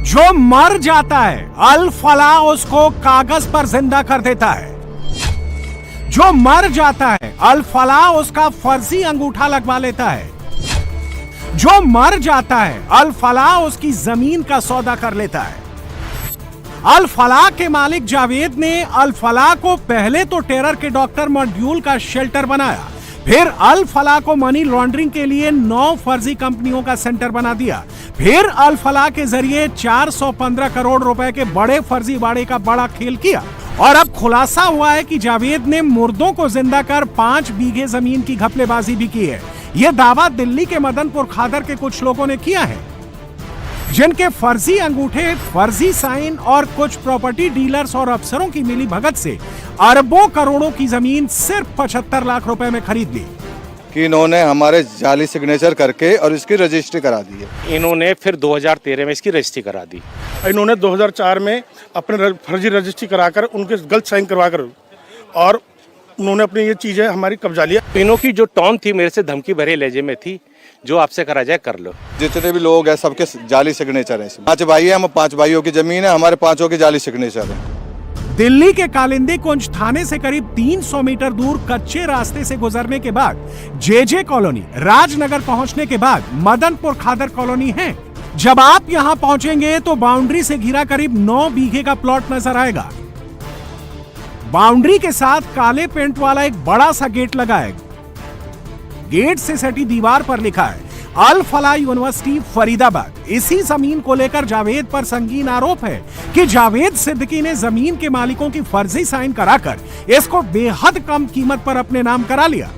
जो मर जाता है अल फलाह उसको कागज पर जिंदा कर देता है। जो मर जाता है अल फलाह उसका फर्जी अंगूठा लगवा लेता है। जो मर जाता है अल फलाह उसकी जमीन का सौदा कर लेता है। अल फलाह के मालिक जावेद ने अल फलाह को पहले तो टेरर के डॉक्टर मॉड्यूल का शेल्टर बनाया, फिर अल फलाह को मनी लॉन्ड्रिंग के लिए 9 फर्जी कंपनियों का सेंटर बना दिया, फिर अल फलाह के जरिए 415 करोड़ रुपए के बड़े फर्जीवाड़े का बड़ा खेल किया। और अब खुलासा हुआ है कि जावेद ने मुर्दों को जिंदा कर 5 बीघे जमीन की घपलेबाजी भी की है। यह दावा दिल्ली के मदनपुर खादर के कुछ लोगों ने किया है, जिनके फर्जी अंगूठे, फर्जी साइन और कुछ प्रॉपर्टी डीलर्स और अफसरों की मिली भगत से अरबों करोड़ों की जमीन सिर्फ 75 लाख रुपए में खरीद ली। कि इन्होंने हमारे जाली सिग्नेचर करके और इसकी रजिस्ट्री करा दी है। इन्होंने फिर 2013 में इसकी रजिस्ट्री करा दी। इन्होंने 2004 में अपने फर्जी रजिस्ट्री कराकर उनके गलत साइन करवाकर और उन्होंने अपनी ये चीजें हमारी कब्जा लिया। इन्हों की जो टोन थी मेरे से धमकी भरे लहजे में थी, जो आपसे करा जाए कर लो। जितने भी लोग हैं सबके जाली सिग्नेचर हैं। 5 भाई हैं, हम 5 भाइयों की जमीन है, हमारे 5 की जाली सिग्नेचर है। दिल्ली के कालिंदी कुंज थाने से करीब 300 मीटर दूर कच्चे रास्ते से गुजरने के बाद जेजे कॉलोनी, राजनगर पहुंचने के बाद मदनपुर खादर कॉलोनी है। जब आप यहां पहुंचेंगे तो बाउंड्री से घिरा करीब 9 बीघे का प्लॉट नजर आएगा। बाउंड्री के साथ काले पेंट वाला एक बड़ा सा गेट लगा है। गेट से सटी दीवार पर लिखा है अल फलाह यूनिवर्सिटी फरीदाबाद। इसी जमीन को लेकर जावेद पर संगीन आरोप है कि जावेद सिद्दीकी ने जमीन के मालिकों की फर्जी साइन कराकर इसको बेहद कम कीमत पर अपने नाम करा लिया।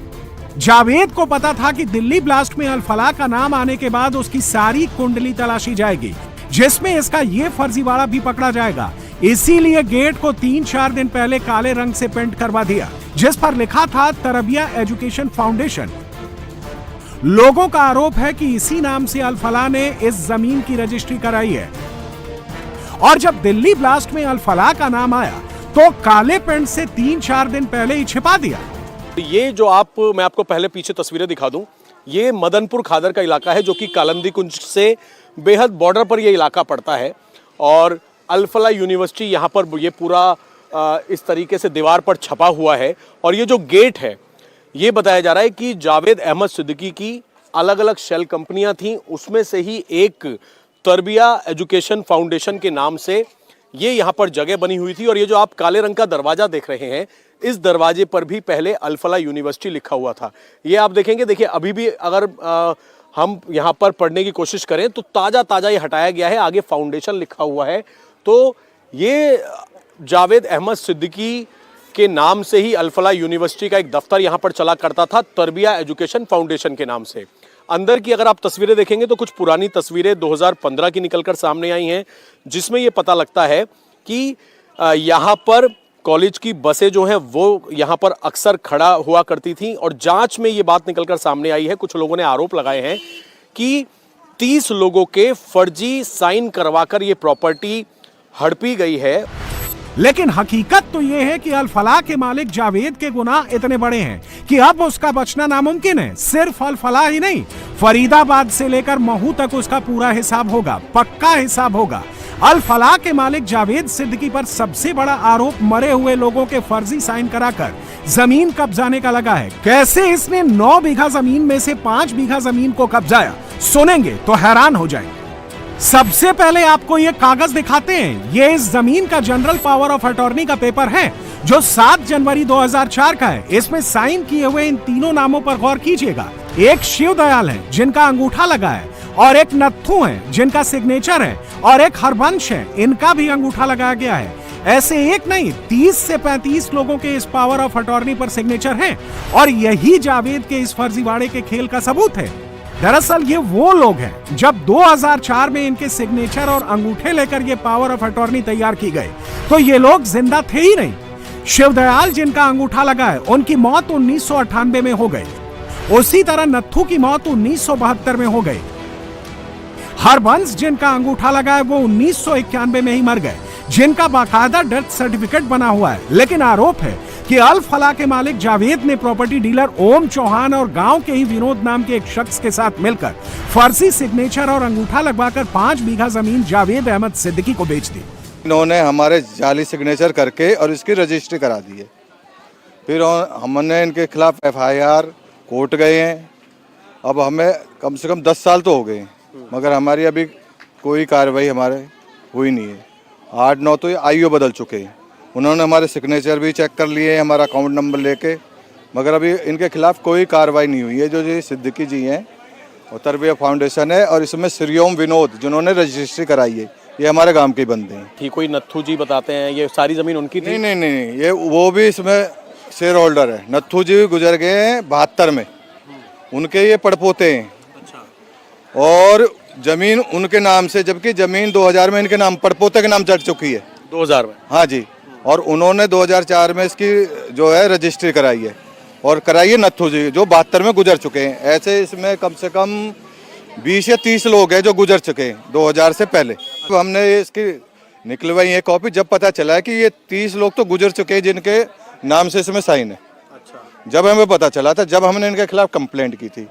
जावेद को पता था कि दिल्ली ब्लास्ट में अल फलाह का नाम आने के बाद उसकी सारी कुंडली तलाशी जाएगी, जिसमें इसका ये फर्जीवाड़ा भी पकड़ा जाएगा। इसीलिए गेट को 3-4 दिन पहले काले रंग से पेंट करवा दिया, जिस पर लिखा था तरबिया एजुकेशन फाउंडेशन। लोगों का आरोप है कि इसी नाम से अल फलाह ने इस जमीन की रजिस्ट्री कराई है। और जब दिल्ली ब्लास्ट में अल फलाह का नाम आया तो काले पेंट से 3-4 दिन पहले ही छिपा दिया। ये जो मैं आपको पहले पीछे तस्वीरें दिखा दूं, ये मदनपुर खादर का इलाका है जो कि कालिंदी कुंज से बेहद बॉर्डर पर ये इलाका पड़ता है। और अल फलाह यूनिवर्सिटी यहाँ पर ये पूरा इस तरीके से दीवार पर छपा हुआ है। और ये जो गेट है, ये बताया जा रहा है कि जावेद अहमद सिद्दीकी की अलग अलग शेल कंपनियां थीं, उसमें से ही एक तरबिया एजुकेशन फाउंडेशन के नाम से ये यहाँ पर जगह बनी हुई थी। और ये जो आप काले रंग का दरवाजा देख रहे हैं, इस दरवाजे पर भी पहले अल फलाह यूनिवर्सिटी लिखा हुआ था। ये आप देखेंगे, देखिए अभी भी अगर हम यहाँ पर पढ़ने की कोशिश करें तो ताज़ा ये हटाया गया है, आगे फाउंडेशन लिखा हुआ है। तो ये जावेद अहमद सिद्दीकी के नाम से ही अल फलाह यूनिवर्सिटी का एक दफ्तर यहाँ पर चला करता था, तरबिया एजुकेशन फाउंडेशन के नाम से। अंदर की अगर आप तस्वीरें देखेंगे तो कुछ पुरानी तस्वीरें 2015 की निकलकर सामने आई हैं, जिसमें ये पता लगता है कि यहाँ पर कॉलेज की बसें जो हैं वो यहाँ पर अक्सर खड़ा हुआ करती थी। और जांच में ये बात निकलकर सामने आई है, कुछ लोगों ने आरोप लगाए हैं कि 30 लोगों के फर्जी साइन करवाकर ये प्रॉपर्टी हड़पी गई है। लेकिन हकीकत तो यह है कि अल फलाह के मालिक जावेद के गुनाह इतने बड़े हैं कि अब उसका बचना नामुमकिन है। सिर्फ अल फलाह ही नहीं, फरीदाबाद से लेकर महू तक उसका पूरा हिसाब होगा, पक्का हिसाब होगा। अल फलाह के मालिक जावेद सिद्दीकी पर सबसे बड़ा आरोप मरे हुए लोगों के फर्जी साइन कराकर जमीन कब्जाने का लगा है। कैसे इसने 9 बीघा जमीन में से 5 बीघा जमीन को कब्जाया, सुनेंगे तो हैरान हो जाएंगे। सबसे पहले आपको ये कागज दिखाते हैं। ये इस जमीन का जनरल पावर ऑफ अटॉर्नी का पेपर है जो 7 जनवरी 2004 का है। इसमें साइन किए हुए इन तीनों नामों पर गौर कीजिएगा। एक शिव दयाल है जिनका अंगूठा लगा है, और एक नत्थू है जिनका सिग्नेचर है, और एक हरबंश है, इनका भी अंगूठा लगाया गया है। ऐसे एक नहीं, 30 से 35 लोगों के इस पावर ऑफ अटॉर्नी पर सिग्नेचर हैं, और यही जावेद के इस फर्जीवाड़े के खेल का सबूत है। दरअसल ये वो लोग हैं जब 2004 में इनके सिग्नेचर और अंगूठे लेकर ये पावर ऑफ अटॉर्नी तैयार की गई तो ये लोग जिंदा थे ही नहीं। शिवदयाल जिनका अंगूठा लगा है, उनकी मौत 1998 में हो गई। उसी तरह नत्थू की मौत 1972 में हो गई। हरबंस जिनका अंगूठा लगा है वो 1991 में ही मर गए, जिनका बाकायदा डेथ सर्टिफिकेट बना हुआ है। लेकिन आरोप है कि अल फलाह के मालिक जावेद ने प्रॉपर्टी डीलर ओम चौहान और गांव के ही विनोद नाम के एक शख्स के साथ मिलकर फर्जी सिग्नेचर और अंगूठा लगवाकर 5 बीघा जमीन जावेद अहमद सिद्दीकी को बेच दी। इन्होंने हमारे जाली सिग्नेचर करके और इसकी रजिस्ट्री करा दी है। फिर हमने इनके खिलाफ FIR कोर्ट गए हैं। अब हमें कम से कम 10 साल तो हो गए हैं, मगर हमारी अभी कोई कार्रवाई हमारे हुई नहीं है। 8-9 तो IO बदल चुके हैं। उन्होंने हमारे सिग्नेचर भी चेक कर लिए, हमारा अकाउंट नंबर लेके, मगर अभी इनके खिलाफ कोई कार्रवाई नहीं हुई है। जो जी सिद्दीकी जी हैं और तरबिया फाउंडेशन है, और इसमें श्रीओम विनोद जिन्होंने रजिस्ट्री कराई है, ये हमारे गांव के बंदे हैं। थी कोई नत्थू जी बताते हैं ये सारी जमीन उनकी थी? नहीं, ये वो भी इसमें शेयर होल्डर है। नत्थू जी गुजर गए हैं 72 में, उनके ये पड़पोते हैं। अच्छा। और जमीन उनके नाम से, जबकि जमीन 2000 में इनके नाम पड़पोते के नाम चढ़ चुकी है। 2000 में? हाँ जी। और उन्होंने 2004 में इसकी जो है रजिस्ट्री कराई है, और कराई है नत्थू जी जो 72 में गुजर चुके हैं। ऐसे इसमें कम से कम 20 या 30 लोग हैं जो गुजर चुके हैं 2000 से पहले। तो हमने इसकी निकलवाई है कॉपी, जब पता चला है कि ये 30 लोग तो गुजर चुके हैं जिनके नाम से इसमें साइन है। अच्छा। जब हमें पता चला था, जब हमने इनके खिलाफ कंप्लेंट की थी।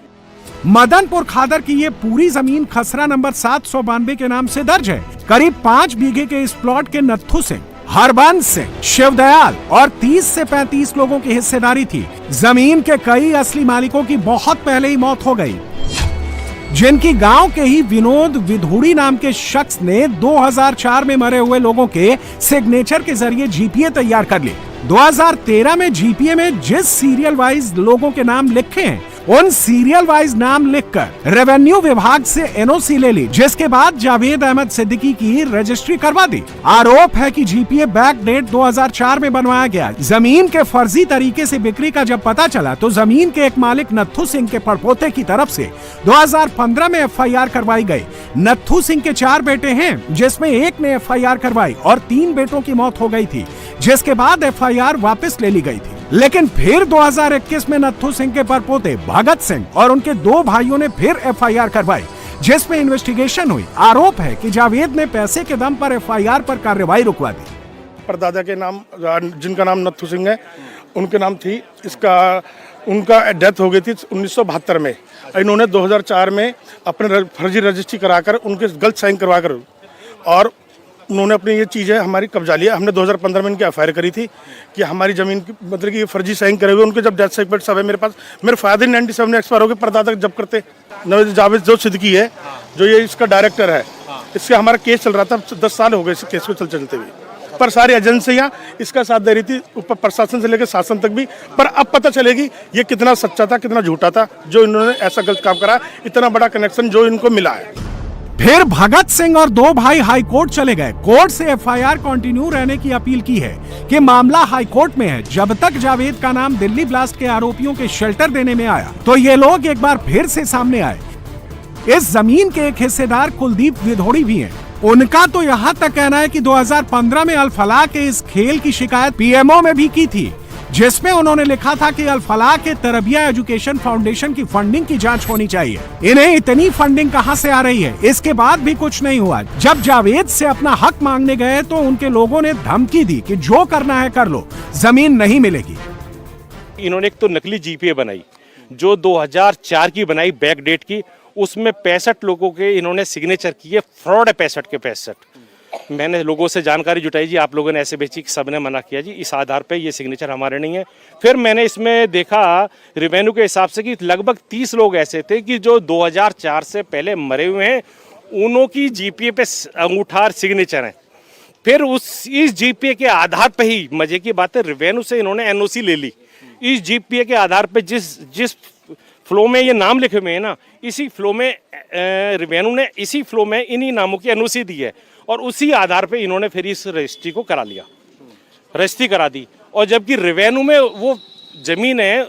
मदनपुर खादर की ये पूरी जमीन खसरा नंबर 792 के नाम से दर्ज है। करीब 5 बीघे के इस प्लॉट के नत्थू सिंह, हरबंस सिंह, शिवदयाल और 30 से 35 लोगों की हिस्सेदारी थी। जमीन के कई असली मालिकों की बहुत पहले ही मौत हो गई, जिनकी गांव के ही विनोद विधुड़ी नाम के शख्स ने 2004 में मरे हुए लोगों के सिग्नेचर के जरिए जीपीए तैयार कर ली। 2013 में जीपीए में जिस सीरियल वाइज लोगों के नाम लिखे हैं, उन सीरियल वाइज नाम लिखकर रेवेन्यू विभाग से एनओसी ले ली, जिसके बाद जावेद अहमद सिद्दीकी की रजिस्ट्री करवा दी। आरोप है कि जीपीए बैक डेट 2004 में बनवाया गया। जमीन के फर्जी तरीके से बिक्री का जब पता चला तो जमीन के एक मालिक नत्थू सिंह के पड़पोते की तरफ से 2015 में FIR करवाई गई। नत्थू सिंह के 4 बेटे हैं, जिसमें एक ने FIR करवाई और 3 बेटों की मौत हो गई थी, जिसके बाद FIR वापस ले ली गई थी। लेकिन फिर 2021 में नत्थू सिंह के परपोते भगत सिंह और उनके 2 भाइयों ने फिर FIR करवाई, जिसमें इन्वेस्टिगेशन हुई। आरोप है कि जावेद ने पैसे के दम पर FIR पर कार्रवाई रुकवा दी। परदादा के नाम, जिनका नाम नत्थू सिंह है, उनके नाम थी। उनका डेथ हो गई थी 1972 में। इन्होंने 2004 में अपने फर्जी रजिस्ट्री कराकर उनके गलत साइन करवाकर और उन्होंने अपनी ये चीज़ें हमारी कब्जा लिया। हमने 2015 में इनकी FIR करी थी कि हमारी ज़मीन की मतलब कि ये फर्जी साइन करे हुए। उनके जब डेथ सर्टिफिकेट सब है मेरे पास। मेरे फादर 97 में एक्सपायर हो गए, परदादा जब करते। जावेद जो सिद्दीकी है, जो ये इसका डायरेक्टर है, इससे हमारा केस चल रहा था। 10 साल हो गए इस केस को चलते हुए, पर सारी एजेंसियां इसका साथ दे रही थी, ऊपर प्रशासन से लेकर शासन तक भी। पर अब पता चलेगी ये कितना सच्चा था, कितना झूठा था, जो इन्होंने ऐसा गलत काम करा। इतना बड़ा कनेक्शन जो इनको मिला है। फिर भगत सिंह और 2 भाई हाई कोर्ट चले गए। कोर्ट से FIR कंटिन्यू रहने की अपील की है कि मामला हाई कोर्ट में है। जब तक जावेद का नाम दिल्ली ब्लास्ट के आरोपियों के शेल्टर देने में आया, तो ये लोग एक बार फिर से सामने आए। इस जमीन के एक हिस्सेदार कुलदीप विधोड़ी भी हैं। उनका तो यहाँ तक कहना है कि 2015 में अल फलाह के इस खेल की शिकायत PMO में भी की थी, जिसमें उन्होंने लिखा था कि अल फलाह के तरबिया एजुकेशन फाउंडेशन की फंडिंग की जांच होनी चाहिए। इन्हें इतनी फंडिंग कहां से आ रही है, इसके बाद भी कुछ नहीं हुआ। जब जावेद से अपना हक मांगने गए तो उनके लोगों ने धमकी दी कि जो करना है कर लो, जमीन नहीं मिलेगी। इन्होंने एक तो नकली जीपीए बनाई, जो 2004 की बनाई, बैक डेट की। उसमें 65 लोगों के इन्होंने सिग्नेचर किए। फ्रॉड है 65 के 65। मैंने लोगों से जानकारी जुटाई, जी आप लोगों ने ऐसे बेची, सबने मना किया, जी इस आधार पे ये सिग्नेचर हमारे नहीं है। फिर मैंने इसमें देखा रेवेन्यू के हिसाब से कि लगभग 30 लोग ऐसे थे कि जो 2004 से पहले मरे हुए हैं, उन्हों की जीपीए पे अंगूठा सिग्नेचर है। फिर इस जीपीए के आधार पे ही, मजे की बात है, रेवेन्यू से इन्होंने एनओसी ले ली। इस जीपीए के आधार पे जिस फ्लो में ये नाम लिखे हुए हैं ना, इसी फ्लो में रेवेन्यू ने इसी फ्लो में इन्हीं नामों की एनओसी दी है, और उसी आधार पे इन्होंने फिर इस रजिस्ट्री को करा लिया, रजिस्ट्री करा दी। और जबकि रेवेन्यू में वो जमीन है,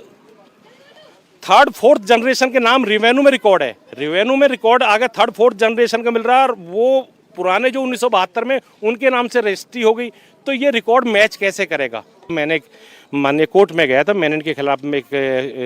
3rd 4th जनरेशन के नाम रेवेन्यू में रिकॉर्ड है। रेवेन्यू में रिकॉर्ड आगे 3rd 4th जनरेशन का मिल रहा है, और वो पुराने जो 1972 में उनके नाम से रजिस्ट्री हो गई, तो ये रिकॉर्ड मैच कैसे करेगा। मैंने माननीय कोर्ट में गया था, मैंने इनके खिलाफ में एक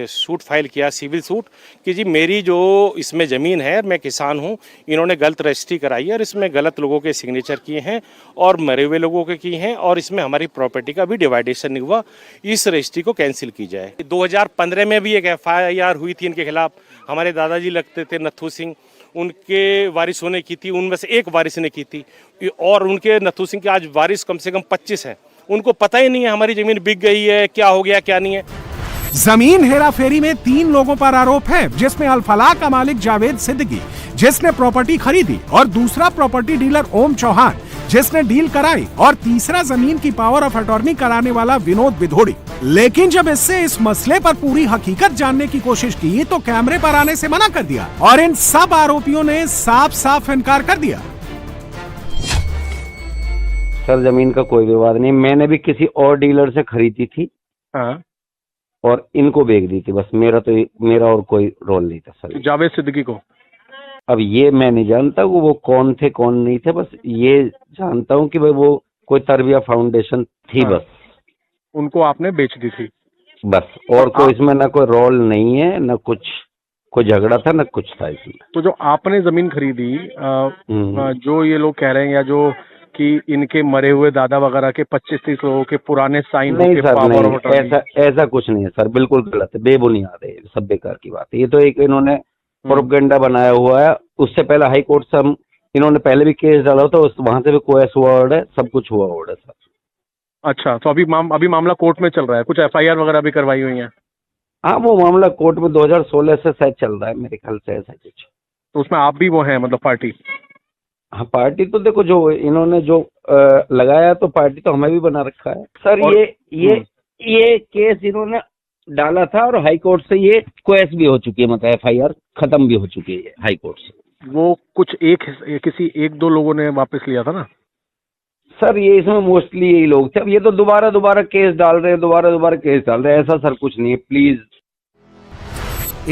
सूट फाइल किया, सिविल सूट, कि जी मेरी जो इसमें ज़मीन है, मैं किसान हूँ, इन्होंने गलत रजिस्ट्री कराई है और इसमें गलत लोगों के सिग्नेचर किए हैं और मरे हुए लोगों के किए हैं और इसमें हमारी प्रॉपर्टी का भी डिवाइडेशन नहीं हुआ, इस रजिस्ट्री को कैंसिल की जाए। 2015 में भी एक FIR हुई थी इनके खिलाफ। हमारे दादाजी लगते थे नत्थू सिंह, उनके वारिसों ने की थी, उनमें से एक वारिस ने की थी, और उनके नत्थू सिंह के आज वारिस कम से कम 25 हैं। उनको पता ही नहीं है हमारी जमीन बिक गई है, क्या हो गया क्या नहीं है। जमीन हेराफेरी में 3 लोगों पर आरोप है, जिसमें अल-फलाह का मालिक जावेद सिद्दीकी, जिसने प्रॉपर्टी खरीदी, और दूसरा प्रॉपर्टी डीलर ओम चौहान, जिसने डील कराई, और तीसरा जमीन की पावर ऑफ अटॉर्नी कराने वाला विनोद विधोड़ी। लेकिन जब इससे इस मसले पर पूरी हकीकत जानने की कोशिश की तो कैमरे पर आने से मना कर दिया और इन सब आरोपियों ने साफ साफ इनकार कर दिया। सर जमीन का कोई विवाद नहीं, मैंने भी किसी और डीलर से खरीदी थी और इनको बेच दी थी, बस मेरा और कोई रोल नहीं था सर। जावेद सिद्दीकी को अब ये मैं नहीं जानता वो कौन थे कौन नहीं थे, बस ये जानता हूँ कि भाई वो कोई तरबिया फाउंडेशन थी, बस उनको आपने बेच दी थी बस, और कोई इसमें ना कोई रोल नहीं है, ना कुछ कोई झगड़ा था, ना कुछ था इसमें। तो जो आपने जमीन खरीदी, जो ये लोग कह रहे हैं या जो कि इनके मरे हुए दादा वगैरह के 25-30 लोगों के पुराने साइन नहीं सर, नहीं ऐसा कुछ नहीं है सर, बिल्कुल गलत है, बेबुनियाद है, सब बेकार की बात है। ये तो एक इन्होंने प्रोपेगेंडा बनाया हुआ है। उससे पहले हाई कोर्ट से इन्होंने पहले भी केस डाला था, वहां से भी कोएस हुआ ऑर्डर है, सब कुछ हुआ ऑर्डर सर। अच्छा, तो अभी मामला कोर्ट में चल रहा है, कुछ FIR वगैरह भी करवाई हुई है? हाँ, वो मामला कोर्ट में 2016 से शायद चल रहा है मेरे ख्याल से, ऐसा कुछ। तो उसमें आप भी वो हैं, मतलब पार्टी? हाँ, पार्टी तो देखो जो इन्होंने जो लगाया तो पार्टी तो हमें भी बना रखा है सर। ये केस इन्होंने डाला था और हाई कोर्ट से ये क्वेस भी हो चुकी है, मतलब FIR खत्म भी हो चुकी है हाई कोर्ट से। वो कुछ किसी 1-2 लोगों ने वापस लिया था ना सर, ये इसमें मोस्टली यही लोग थे। अब ये तो दोबारा केस डाल रहे हैं, दोबारा केस डाल रहे हैं, ऐसा सर कुछ नहीं है, प्लीज।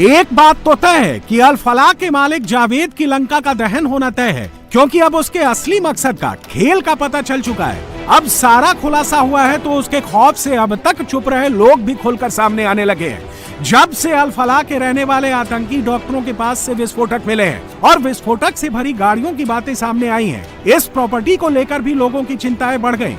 एक बात तो तय है कि अल-फलाह के मालिक जावेद की लंका का दहन होना तय है, क्योंकि अब उसके असली मकसद का, खेल का पता चल चुका है। अब सारा खुलासा हुआ है तो उसके खौफ से अब तक चुप रहे लोग भी खुलकर सामने आने लगे हैं। जब से अल-फलाह के रहने वाले आतंकी डॉक्टरों के पास से विस्फोटक मिले हैं और विस्फोटक से भरी गाड़ियों की बातें सामने आई हैं, इस प्रॉपर्टी को लेकर भी लोगों की चिंताएं बढ़ गईं।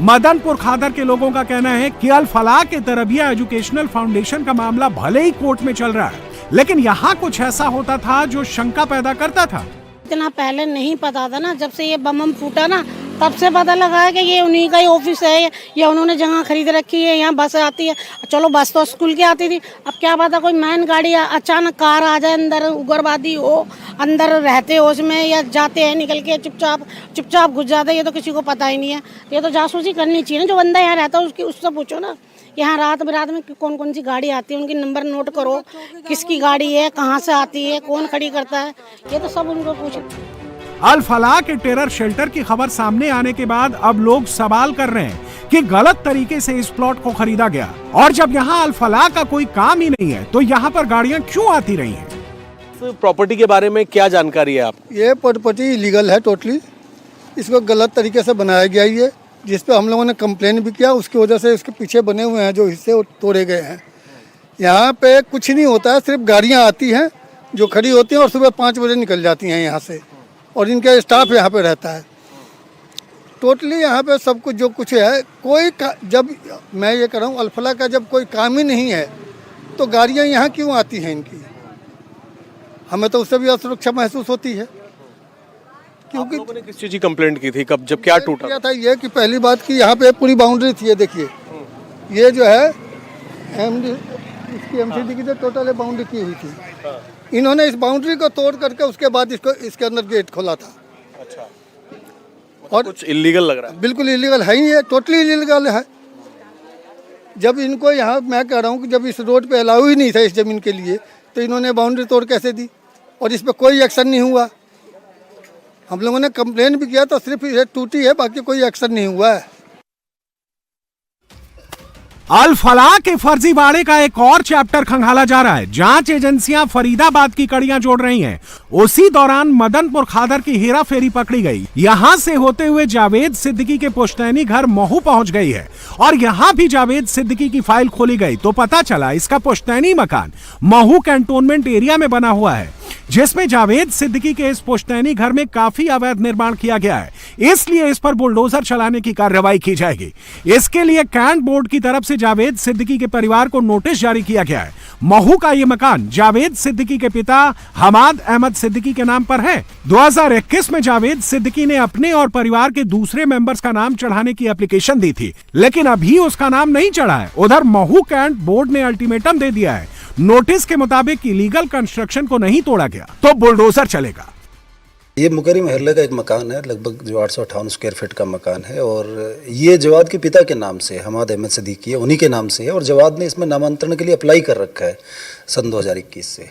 मदनपुर खादर के लोगों का कहना है कि अल-फलाह के तरबिया एजुकेशनल फाउंडेशन का मामला भले ही कोर्ट में चल रहा है, लेकिन यहाँ कुछ ऐसा होता था जो शंका पैदा करता था। इतना पहले नहीं पता था ना, जब से ये बम फूटा ना तब से पता लगा है कि ये उन्हीं का ही ऑफिस है, या उन्होंने जगह खरीद रखी है, यहाँ बस आती है। चलो बस तो स्कूल की आती थी, अब क्या पता कोई मैन गाड़ी अचानक कार आ जाए, अंदर उग्रवादी हो, अंदर रहते हो उसमें, या जाते हैं निकल के चुपचाप घुस जाते हैं, ये तो किसी को पता ही नहीं है। ये तो जासूसी करनी चाहिए ना, जो बंदा यहाँ रहता है उससे पूछो ना, यहाँ रात में कौन कौन सी गाड़ी आती है, उनकी नंबर नोट करो, किसकी गाड़ी है, कहाँ से आती है, कौन खड़ी करता है, ये तो सब उनको पूछो। अल-फलाह के टेरर शेल्टर की खबर सामने आने के बाद अब लोग सवाल कर रहे हैं कि गलत तरीके से इस प्लॉट को खरीदा गया, और जब यहाँ अल-फलाह का कोई काम ही नहीं है तो यहाँ पर गाड़ियाँ क्यों आती रही हैं? प्रॉपर्टी के बारे में क्या जानकारी है आप? ये प्रॉपर्टी इलीगल है टोटली, इसको गलत तरीके से बनाया गया है, जिस पे हम लोगों ने कंप्लेन भी किया, उसकी वजह से इसके पीछे बने हुए हैं जो हिस्से वो तोड़े गए हैं। यहाँ पे कुछ नहीं होता है, सिर्फ गाड़ियाँ आती हैं जो खड़ी होती हैं और सुबह 5 बजे निकल जाती हैं यहाँ से, और इनका स्टाफ यहाँ पे रहता है। टोटली यहाँ पे सब कुछ जो कुछ है, जब मैं ये कह रहा हूँ अल-फलाह का जब कोई काम ही नहीं है तो गाड़ियाँ यहाँ क्यों आती हैं इनकी? हमें तो उससे भी असुरक्षा महसूस होती है। क्योंकि लोगों ने किस चीज़ की कंप्लेंट की थी, कब जब क्या टूटा था? ये कि पहली बात कि यहाँ पे पूरी बाउंड्री थी, ये देखिए, ये जो है इसकी MCD की जो टोटल बाउंड्री की हुई थी, इन्होंने इस बाउंड्री को तोड़ करके उसके बाद इसके अंदर गेट खोला था। अच्छा, और कुछ इलीगल लग रहा है? बिल्कुल इलीगल है ही, है टोटली इलीगल है। जब इनको यहाँ मैं कह रहा हूँ कि जब इस रोड पे अलाउ ही नहीं था इस जमीन के लिए, तो इन्होंने बाउंड्री तोड़ कैसे दी? और इस पर कोई एक्शन नहीं हुआ। हम लोगों ने कंप्लेन भी किया तो सिर्फ ये टूटी है, बाकी कोई एक्शन नहीं हुआ है। अल फलाह के फर्जीवाड़े का एक और चैप्टर खंगाला जा रहा है। जांच एजेंसियां फरीदाबाद की कड़ियां जोड़ रही हैं। उसी दौरान मदनपुर खादर की हेरा फेरी पकड़ी गई। यहां से होते हुए जावेद सिद्दीकी के पुश्तैनी घर महू पहुंच गई है और यहां भी जावेद सिद्दीकी की फाइल खोली गई तो पता चला इसका पुश्तैनी मकान महू कैंटोनमेंट एरिया में बना हुआ है, जिसमें जावेद सिद्दीकी के इस पुश्तैनी घर में काफी अवैध निर्माण किया गया है। इसलिए इस पर बुलडोजर चलाने की कार्रवाई की जाएगी। इसके लिए कैंट बोर्ड की तरफ से जावेद सिद्दीकी के परिवार को नोटिस जारी किया गया है। महू का ये मकान जावेद सिद्दीकी के पिता हमाद अहमद सिद्दीकी के नाम पर है। 2021 में जावेद सिद्दीकी ने अपने और परिवार के दूसरे मेंबर्स का नाम चढ़ाने की एप्लीकेशन दी थी, लेकिन अभी उसका नाम नहीं चढ़ा है। उधर महू कैंट बोर्ड ने अल्टीमेटम दे दिया है। नोटिस के मुताबिक इलीगल कंस्ट्रक्शन को नहीं तोड़ा गया तो बुलडोजर चलेगा। ये मुकरी महल्ले का एक मकान है, लगभग जो 858 स्क्वायर फीट का मकान है और ये जवाद के पिता के नाम से हमाद अहमद सिद्दीकी है, उन्हीं के नाम से है और जवाद ने इसमें नामांतरण के लिए अप्लाई कर रखा है सन 2021 से।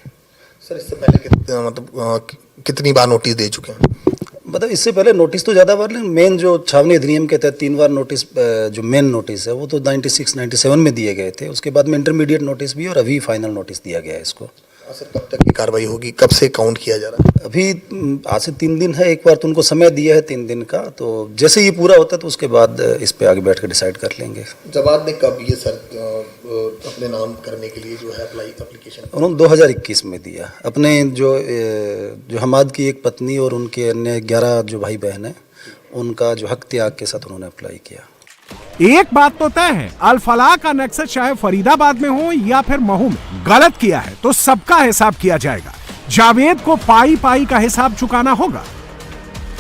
सर इससे पहले कितनी बार नोटिस दे चुके हैं? मतलब इससे पहले नोटिस तो ज़्यादा बार, लेकिन मेन जो छावनी अधिनियम के तहत 3 बार नोटिस, जो मेन नोटिस है वो तो 96-97 में दिए गए थे। उसके बाद में इंटरमीडिएट नोटिस भी और अभी फाइनल नोटिस दिया गया है इसको। सर कब तक की कार्रवाई होगी, कब से काउंट किया जा रहा है? अभी आज से 3 दिन है, एक बार तो उनको समय दिया है 3 दिन का, तो जैसे ये पूरा होता है तो उसके बाद इस पे आगे बैठ कर डिसाइड कर लेंगे। जवाद ने कब ये सर अपने नाम करने के लिए जो है एप्लीकेशन उन्होंने 2021 में दिया। अपने जो हमाद की एक पत्नी और उनके अन्य 11 जो भाई बहन हैं उनका जो हक त्याग के साथ उन्होंने अप्लाई किया। एक बात तो तय है, अल फलाह का नेक्सस चाहे फरीदाबाद में हो या फिर महू में, गलत किया है तो सबका हिसाब किया जाएगा। जावेद को पाई पाई का हिसाब चुकाना होगा।